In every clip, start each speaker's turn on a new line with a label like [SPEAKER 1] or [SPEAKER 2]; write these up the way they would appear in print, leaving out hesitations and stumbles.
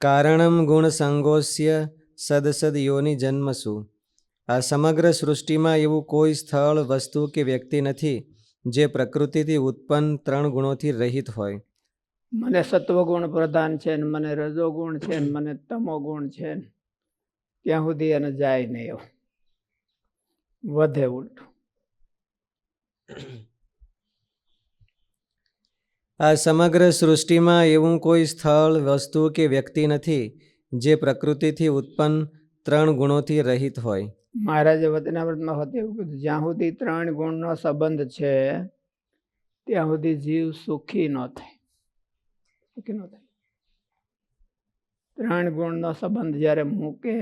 [SPEAKER 1] કારણમ ગુણ સંગોસ્ય સદસદ યોનિ જન્મસુ. આ સમગ્ર સૃષ્ટિમાં એવું કોઈ સ્થળ, વસ્તુ કે વ્યક્તિ નથી જે પ્રકૃતિથી ઉત્પન્ન 3 ગુણોથી રહિત હોય.
[SPEAKER 2] મને સત્વગુણ પ્રધાન છે ને મને રજોગુણ છે ને મને તમોગુણ છે ને ત્યાં સુધી એને જાય નહીં, એવું વધે ઉલટું.
[SPEAKER 1] આ સમગ્ર સૃષ્ટિમાં એવું કોઈ સ્થળ, વસ્તુ કે વ્યક્તિ નથી જે પ્રકૃતિથી ઉત્પન્ન 3 ગુણોથી રહિત હોય.
[SPEAKER 2] મહારાજે વચનામૃતમાં હોતે એવું કીધું, જ્યાં સુધી 3 ગુણનો સંબંધ છે ત્યાં સુધી જીવ સુખી ન થાય. સુખી ન થાય. 3 ગુણનો સંબંધ જ્યારે મૂકે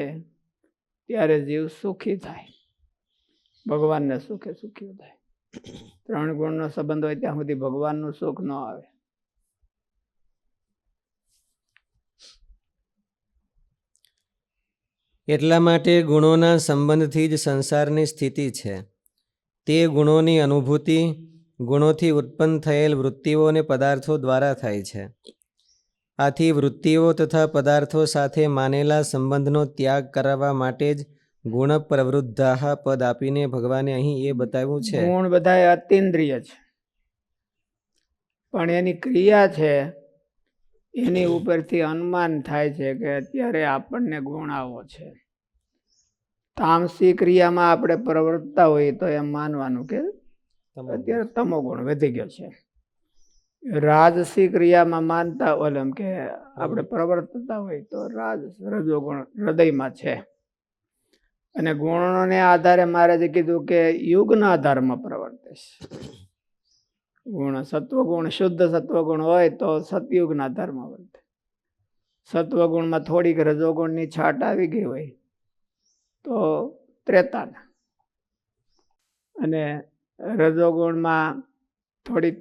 [SPEAKER 2] ત્યારે જીવ સુખી થાય, ભગવાનને સુખે સુખી થાય. 3 ગુણનો સંબંધ હોય ત્યાં સુધી ભગવાનનું સુખ ન આવે.
[SPEAKER 1] એટલા માટે ગુણોના સંબંધથી જ સંસારની સ્થિતિ છે. તે ગુણોની અનુભૂતિ ગુણોથી ઉત્પન્ન થયેલ વૃત્તિઓ અને પદાર્થો દ્વારા થાય છે. આથી વૃત્તિઓ તથા પદાર્થો સાથે માનેલા સંબંધનો ત્યાગ કરવા માટે જ ગુણ પ્રવૃદ્ધાઃ પદ આપીને ભગવાને અહીં એ બતાવ્યું છે.
[SPEAKER 2] ગુણ બધા અતિન્દ્રિય છે, પણ એની ક્રિયા છે એની ઉપરથી અનુમાન થાય છે કે અત્યારે આપણને ગુણ આવો છે. તામસી ક્રિયામાં આપણે પ્રવર્તતા હોઈએ તો એમ માનવાનું કે અત્યારે તમો ગુણ વધી ગયો છે. રાજસી ક્રિયામાં માનતા ઓલમ કે આપણે પ્રવર્તતા હોય તો રજોગુણ હૃદયમાં છે. અને ગુણોને આધારે મહારાજે કીધું કે યુગના આધારમાં પ્રવર્તે છે. ગુણ સત્વગુણ, શુદ્ધ સત્વગુણ હોય તો સતયુગના આધારમાં વર્તે. સત્વગુણમાં થોડીક રજોગુણની છાટ આવી ગઈ હોય તો ત્રેતાના, અને રજોગુણમાં થોડીક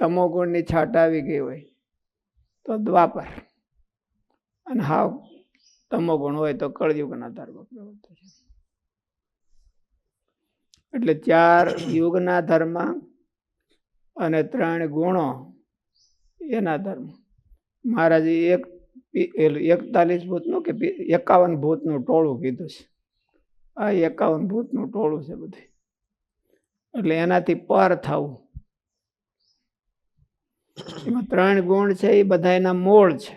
[SPEAKER 2] તમોગુણની છાટ આવી ગઈ હોય તો દ્વાપર, અને હાવ તમોગુણ હોય તો કળયુગના ધર્મ પ્રવર્તે છે. એટલે 4 યુગના ધર્મ અને 3 ગુણો એના ધર્મ. મહારાજે 41 ભૂતનું કે 51 ભૂતનું ટોળું કીધું છે. આ 51 ભૂતનું ટોળું છે બધું. એટલે એનાથી પર થવું. એમાં 3 ગુણ છે એ બધા એના મૂળ છે.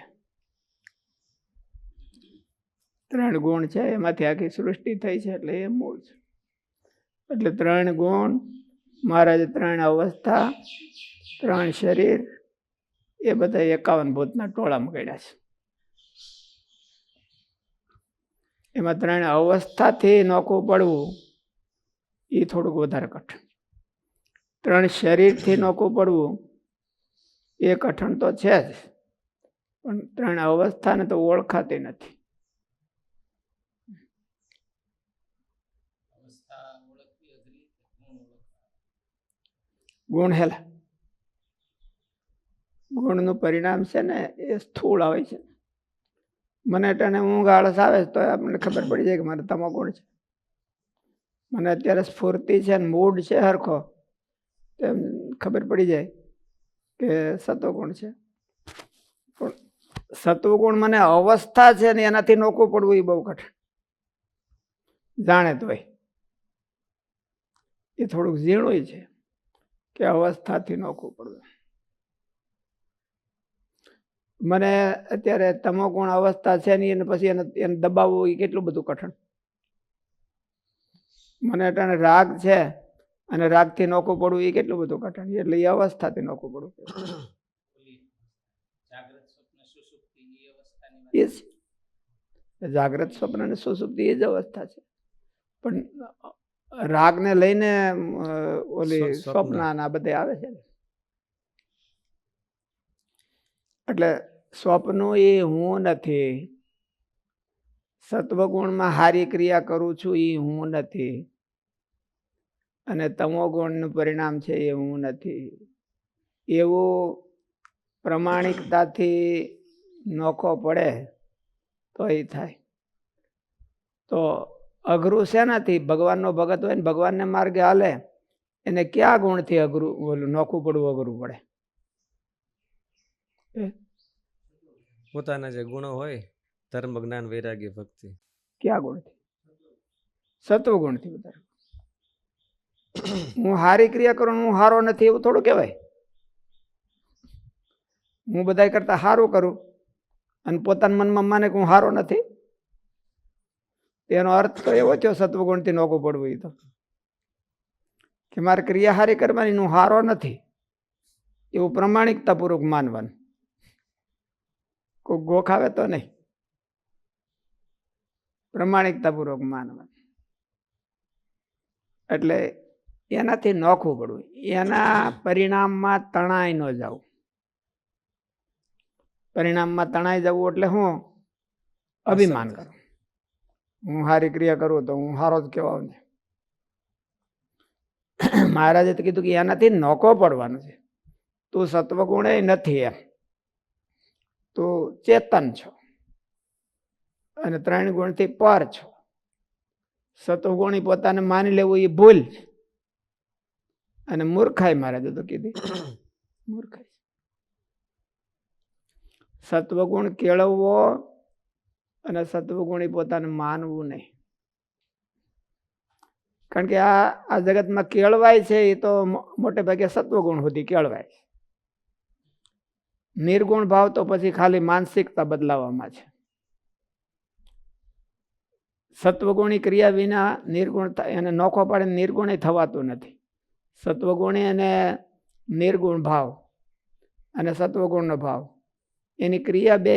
[SPEAKER 2] 3 ગુણ છે એમાંથી આખી સૃષ્ટિ થઈ છે એટલે એ મૂળ છે. એટલે 3 ગુણ મહારાજે 3 અવસ્થા, 3 શરીર એ બધા 51 ભૂતના ટોળામાં ગણ્યા છે. એમાં 3 અવસ્થાથી નોખું પડવું એ થોડુંક વધારે કઠણ. 3 શરીરથી નોખું પડવું એ કઠણ તો છે જ, પણ 3 અવસ્થાને તો ઓળખાતી નથી. ગુણ હેલા, ગુણનું પરિણામ છે ને એ સ્થૂળ આવે છે. મને અટાણે ઊંઘ આળસ આવે તો આપણને ખબર પડી જાય કે મારે તમો ગુણ છે. મને અત્યારે સ્ફૂર્તિ છે ને મૂડ છે હરખો, એમ ખબર પડી જાય કે સત્વગુણ છે. પણ સત્વગુણ મને અવસ્થા છે ને એનાથી નોખું પડવું એ બહુ કઠણ. જાણે તોય એ થોડુંક ઝીણું છે કે અવસ્થાથી નોખું પડવું. મને અત્યારે તમોગુણ અવસ્થા છે ને એને પછી એને દબાવવું એ કેટલું બધું કઠણ. મને અટાણે રાગ છે અને રાગથી નોખું પડવું એ કેટલું બધું કઠણ. એટલે એ અવસ્થાથી નોખું પડવું એ છે. જાગ્રત સ્વપ્ન અને સુષુપ્તિ એ જ અવસ્થા છે. પણ રાગને લઈને ઓલી સ્વપ્ન આ બધે આવે છે. એટલે સ્વપ્ન એ હું નથી. સત્વગુણમાં હારી ક્રિયા કરું છું એ હું નથી, અને તમોગુણનું પરિણામ છે એ હું નથી. એવું પ્રમાણિકતાથી નોખો પડે તો એ થાય. તો અઘરું શેનાથી? ભગવાનનો ભગત હોય ને ભગવાનને માર્ગે હાલે એને ક્યાં ગુણથી અઘરું ઓલું નોખું પડવું અઘરું પડે?
[SPEAKER 1] પોતાના જે ગુણો હોય ધર્મ જ્ઞાન વૈરાગ્ય ભક્તિ.
[SPEAKER 2] ક્યાં ગુણથી? સત્વગુણથી વધારે. હું સારી ક્રિયા કરું, હું સારો નથી એવું થોડું કહેવાય. હું બધા કરતા સારું કરું અને પોતાના મનમાં માને કે હું સારો નથી, એનો અર્થ તો એવો થયો સત્વગુણથી નોખું પડવું. એ તો કે મારે ક્રિયા સારી કરવાની, હું સારો નથી એવું પ્રમાણિકતાપૂર્વક માનવાનું. કોઈ ગોખાવે તો નહીં, પ્રમાણિકતાપૂર્વક માનવાનું. એટલે એનાથી નોખવું પડવું, એના પરિણામમાં તણાઈ ન જવું. પરિણામમાં તણાઈ જવું એટલે હું અભિમાન કરું. હું સારી ક્રિયા કરું તો હું સારો જ કહેવાય ને. મહારાજે તો કીધું કે એનાથી નોખો પડવાનું છે. તું સત્વગુણે નથી એમ, તું ચેતન છો અને 3 ગુણથી પર છો. સત્વગુણી પોતાને માની લેવું એ ભૂલ અને મૂર્ખાઈ. મહારાજે તો કીધી મૂર્ખાઈ. સત્વગુણ કેળવવો અને સત્વગુણી પોતાને માનવું નહીં. કારણ કે આ જગતમાં કેળવાય છે એ તો મોટે ભાગે સત્વગુણ સુધી કેળવાય છે. નિર્ગુણ ભાવ તો પછી ખાલી માનસિકતા બદલાવામાં છે. સત્વગુણી ક્રિયા વિના નિર્ગુણ એને નોખો પાડે નિર્ગુણ થવાતું નથી. સત્વગુણી અને નિર્ગુણ ભાવ અને સત્વગુણનો ભાવ એની ક્રિયા બે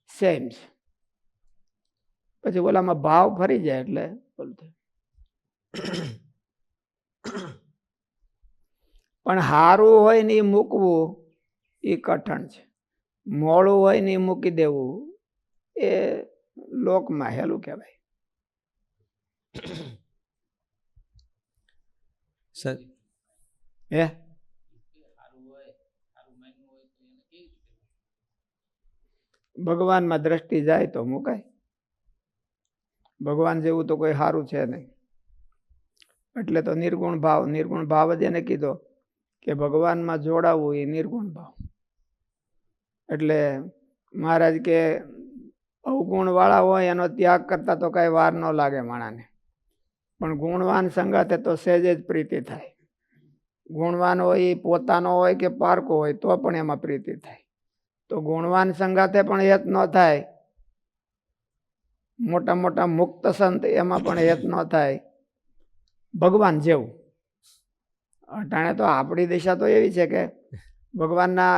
[SPEAKER 2] સેમ છે. પછી ઓલામાં ભાવ ફરી જાય એટલે બોલતો. પણ હારું હોય ને એ મૂકવું એ કઠણ છે. મોડું હોય ને એ મૂકી દેવું એ લોકમાં હેલું કહેવાય. હે ભગવાનમાં દ્રષ્ટિ જાય તો મુકાય. ભગવાન જેવું તો કોઈ સારું છે નહીં. એટલે તો નિર્ગુણ ભાવ જ એને કીધો કે ભગવાનમાં જોડાવવું એ નિર્ગુણ ભાવ. એટલે મહારાજ કે અવગુણ વાળા હોય એનો ત્યાગ કરતા તો કઈ વાર ન લાગે માણાને, પણ ગુણવાન સંગાતે તો સહેજે જ પ્રીતિ થાય. ગુણવાન હોય એ પોતાનો હોય કે પારકો હોય તો પણ એમાં પ્રીતિ થાય. તો ગુણવાન સંગાતે પણ હેત ન થાય. મોટા મોટા મુક્ત સંત એમાં પણ હેત ન થાય. ભગવાન જેવું અટાણે તો આપણી દિશા તો એવી છે કે ભગવાનના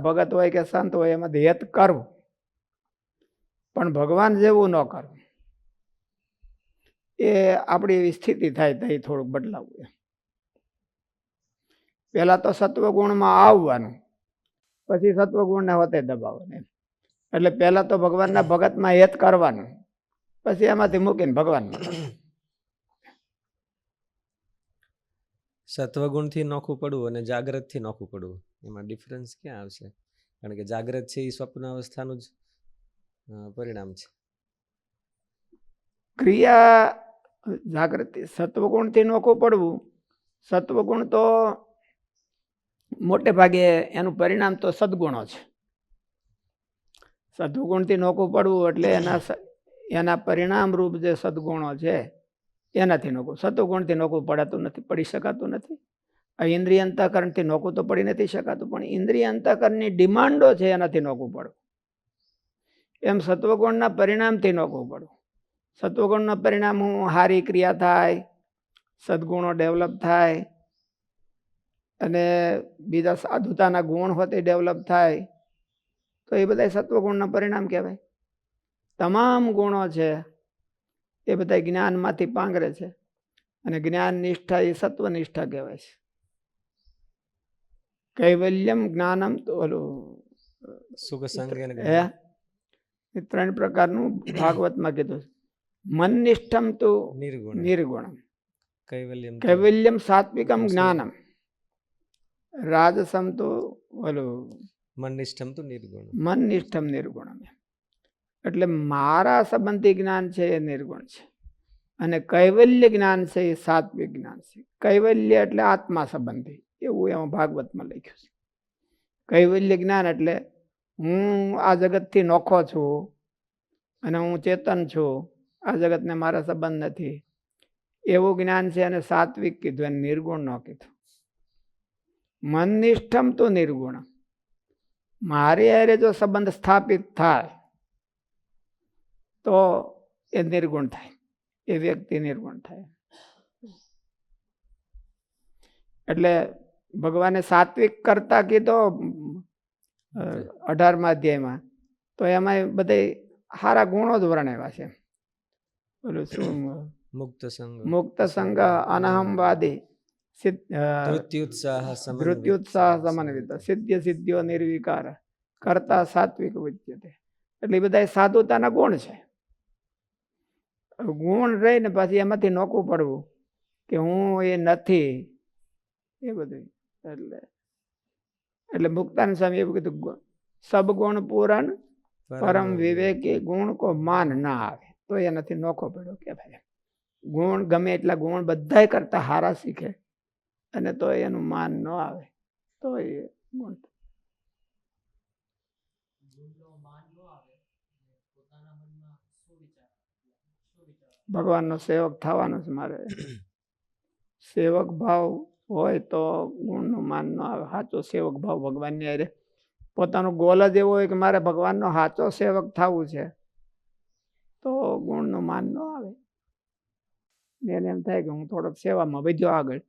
[SPEAKER 2] ભગત હોય કે સંત હોય એમાંથી હેત કરવું, પણ ભગવાન જેવું ન કરવું. એ આપણી એવી સ્થિતિ થાય તો એ થોડુંક બદલાવવું. પેલા તો સત્વગુણમાં આવવાનું, પછી સત્વગુણને હોતે દબાવવાનું. એટલે પેલા તો ભગવાનના ભગતમાં હેત કરવાનું, પછી એમાંથી મૂકીને ભગવાનમાં.
[SPEAKER 1] સત્વગુણથી નોખું પડવું અને જાગ્રતથી નોખું પડવું, એમાં ડિફરન્સ ક્યાં આવશે? કારણ કે જાગ્રત છે એ સ્વપ્ન અવસ્થાનું જ પરિણામ છે.
[SPEAKER 2] ક્રિયા જાગૃતિ સત્વગુણથી નોખું પડવું. સત્વગુણ તો મોટે ભાગે એનું પરિણામ તો સદગુણો છે. સત્વગુણથી નોખું પડવું એટલે એના પરિણામ રૂપ જે સદગુણો છે એનાથી નોખું. સત્વગુણથી નોખું પડાતું નથી, પડી શકાતું નથી. આ ઇન્દ્રિય અંતઃકરણથી નોખું તો પડી નથી શકાતું, પણ ઇન્દ્રિય અંતઃકરણની ડિમાન્ડો છે એનાથી નોખું પડવું. એમ સત્વગુણના પરિણામથી નોખું પડવું. સત્વગુણના પરિણામ હું સારી ક્રિયા થાય, સદગુણો ડેવલપ થાય અને બીજા સાધુતાના ગુણ હોતે ડેવલપ થાય, તો એ બધા સત્વગુણના પરિણામ કહેવાય. તમામ ગુણો છે એ બધા જ્ઞાનમાંથી પાંગરે છે અને જ્ઞાન નિષ્ઠા એ સત્વનિષ્ઠા કહેવાય છે. કૈવલ્યમ જ્ઞાનમ તો ઓલું
[SPEAKER 1] સુખ સંગ
[SPEAKER 2] એ 3 પ્રકારનું ભાગવતમાં કીધું. મનનિષ્ઠમ તો નિર્ગુણમ, કૈવલ્યમ સાત્વિકમ જ્ઞાનમ, રાજસમ તો ઓલું
[SPEAKER 1] મનનિષ્ઠમ તો નિર્ગુણ,
[SPEAKER 2] મનનિષ્ઠમ નિર્ગુણમ. એટલે મારા સંબંધી જ્ઞાન છે એ નિર્ગુણ છે અને કૈવલ્ય જ્ઞાન છે એ સાત્વિક જ્ઞાન છે. કૈવલ્ય એટલે આત્મા સંબંધી, એવું એમાં ભાગવતમાં લખ્યું છે. કૈવલ્ય જ્ઞાન એટલે હું આ જગતથી નોખો છું અને હું ચેતન છું, આ જગતને મારા સંબંધ નથી, એવું જ્ઞાન છે એને સાત્વિક કીધું, એને નિર્ગુણ ન કીધું. મનનિષ્ઠમ તો નિર્ગુણ. મારી હારે જો સંબંધ સ્થાપિત થાય તો એ નિર્ગુણ થાય, એ વ્યક્તિ નિર્ગુણ થાય. એટલે ભગવાને સાત્વિક કરતા કીધો 18મા અધ્યાયમાં, તો એમાં બધે સારા ગુણો જ વર્ણવ્યા છે. બોલું શું? મુક્ત સંગ, અનહમવાદી, ધૃત્યુત્સાહ સમન્વિત, સિદ્ધ સિદ્ધિઓ નિર્વિકાર, કરતા સાત્વિક ઉચ્યતે. એટલે એ બધા સાધુતાના ગુણ છે. ગુણ રહીને પછી એમાંથી નોખું પડવું કે હું એ નથી, એ બધું. એટલે મુક્તાનંદ સ્વામી એવું કીધું, સબગુણ પૂરણ પરમ વિવેકી, ગુણ કો માન ના આવે. તો એનાથી નોખો પડ્યો કે ભાઈ ગુણ ગમે એટલા ગુણ બધા કરતા હારા શીખે અને તો એનું માન ન આવે તો એ ગુણ. ભગવાનનો સેવક થવાનો છે મારે. સેવક ભાવ હોય તો ગુણનું માન ન આવે. સાચો સેવક ભાવ ભગવાનની હારે પોતાનો ગોલ જ એવો હોય કે મારે ભગવાનનો સાચો સેવક થવું છે, તો ગુણનું માન ન આવે. એને એમ થાય કે હું થોડોક સેવામાં વધ્યો આગળ,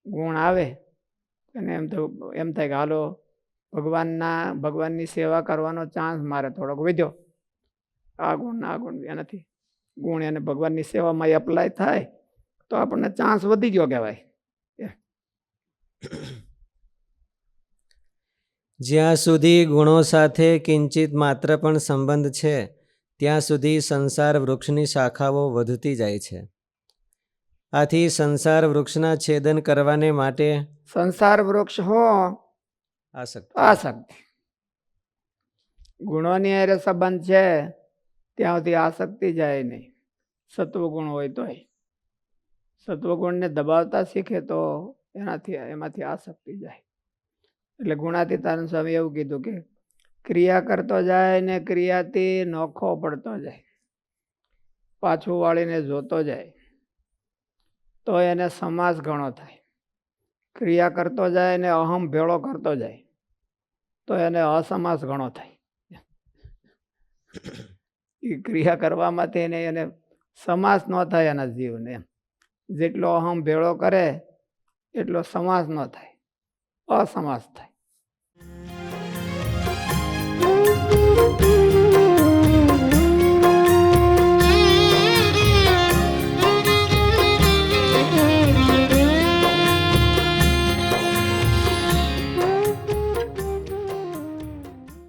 [SPEAKER 2] ગુણ આવે અને એમ થાય કે હાલો ભગવાનની સેવા કરવાનો ચાન્સ મારે થોડોક વધ્યો. આ ગુણ એનાથી ગુણ એને ભગવાનની સેવામાં એપ્લાય થાય તો આપણને ચાન્સ વધી ગયો કહેવાય.
[SPEAKER 1] જ્યાં સુધી ગુણો સાથે કિંચિત માત્ર પણ સંબંધ છે ત્યાં સુધી સંસાર વૃક્ષની શાખાઓ વધતી જાય છે. આથી સંસાર વૃક્ષના છેદન કરવાને માટે
[SPEAKER 2] સંસાર વૃક્ષ હો આસક્તિ. ગુણોની હારે સંબંધ છે ત્યાં સુધી આસક્તિ જાય નહીં. સત્વગુણ હોય તોય સત્વગુણને દબાવતા શીખે તો એમાંથી આસક્તિ જાય. એટલે ગુણાતીતાનંદ સ્વામી એવું કીધું કે ક્રિયા કરતો જાય ને ક્રિયાથી નોખો પડતો જાય, પાછું વાળીને જોતો જાય તો એને સમાસ ઘણો થાય. ક્રિયા કરતો જાય ને અહમ ભેળો કરતો જાય તો એને અસમાસ ઘણો થાય. એ ક્રિયા કરવામાંથી એને સમાસ ન થાય એના જીવને. જેટલો અહમ ભેળો કરે એટલો સમાસ ન થાય, અસમાસ થાય.